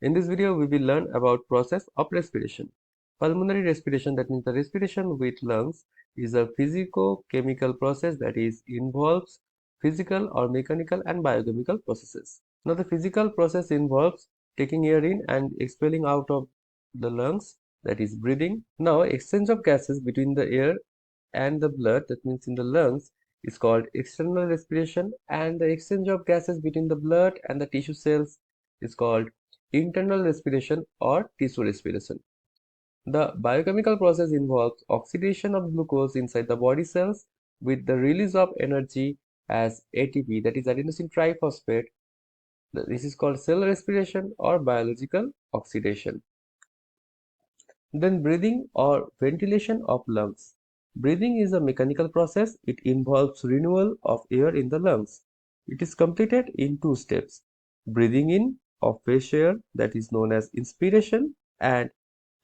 In this video, we will learn about process of respiration. Pulmonary respiration, that means the respiration with lungs, is a physico-chemical process that involves physical or mechanical and biochemical processes. Now, the physical process involves taking air in and expelling out of the lungs, that is breathing. Now, exchange of gases between the air and the blood, that means in the lungs, is called external respiration, and the exchange of gases between the blood and the tissue cells is called internal respiration or tissue respiration. The biochemical process involves oxidation of glucose inside the body cells with the release of energy as ATP, that is adenosine triphosphate. This is called cell respiration or biological oxidation. Then breathing or ventilation of lungs. Breathing is a mechanical process. It involves renewal of air in the lungs. It is completed in two steps. Breathing in of fresh air, that is known as inspiration, and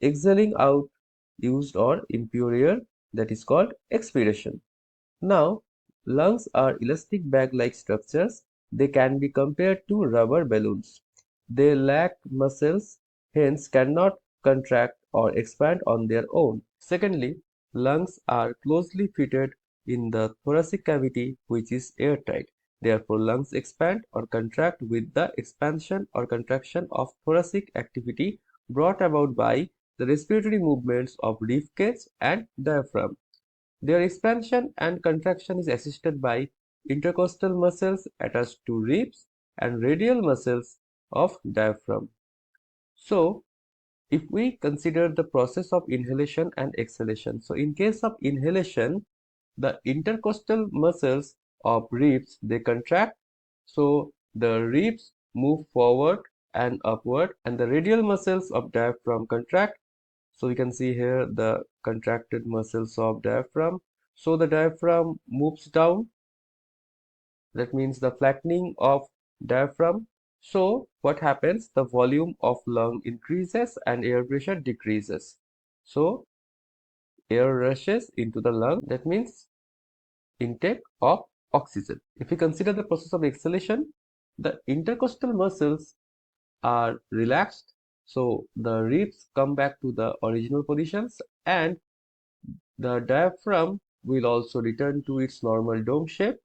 exhaling out used or impure air, that is called expiration. Now, lungs are elastic bag-like structures. They can be compared to rubber balloons. They lack muscles, hence cannot contract or expand on their own. Secondly, lungs are closely fitted in the thoracic cavity, which is airtight. Therefore, lungs expand or contract with the expansion or contraction of thoracic activity brought about by the respiratory movements of rib cage and diaphragm. Their expansion and contraction is assisted by intercostal muscles attached to ribs and radial muscles of diaphragm. So, if we consider the process of inhalation and exhalation, so in case of inhalation, the intercostal muscles of ribs, they contract, so the ribs move forward and upward, and the radial muscles of diaphragm contract. So we can see here the contracted muscles of diaphragm. So the diaphragm moves down, that means the flattening of diaphragm. So what happens? The volume of lung increases and air pressure decreases. So air rushes into the lung, that means intake of oxygen. If we consider the process of exhalation, the intercostal muscles are relaxed, so the ribs come back to the original positions and the diaphragm will also return to its normal dome shape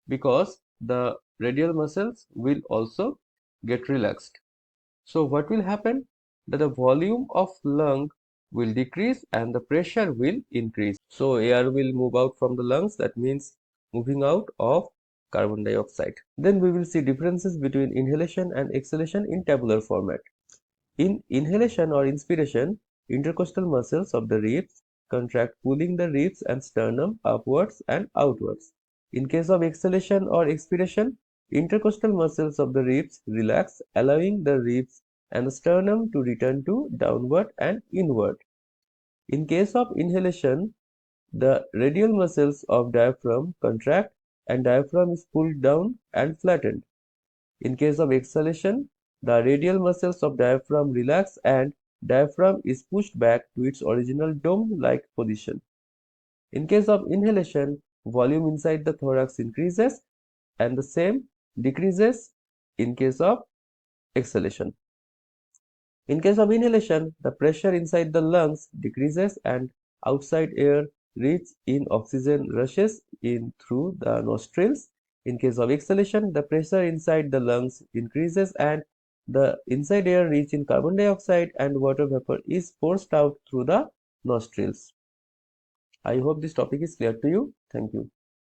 because the radial muscles will also get relaxed. So what will happen? That the volume of lung will decrease and the pressure will increase. So air will move out from the lungs, that means moving out of carbon dioxide. Then we will see differences between inhalation and exhalation in tabular format. In inhalation or inspiration, intercostal muscles of the ribs contract, pulling the ribs and sternum upwards and outwards. In case of exhalation or expiration, intercostal muscles of the ribs relax, allowing the ribs and the sternum to return to downward and inward. In case of inhalation, the radial muscles of diaphragm contract and diaphragm is pulled down and flattened. In case of exhalation, the radial muscles of diaphragm relax and diaphragm is pushed back to its original dome-like position. In case of inhalation, volume inside the thorax increases and the same decreases in case of exhalation. In case of inhalation, the pressure inside the lungs decreases and outside air rich in oxygen rushes in through the nostrils. In case of exhalation, the pressure inside the lungs increases and the inside air rich in carbon dioxide and water vapor is forced out through the nostrils. I hope this topic is clear to you. Thank you.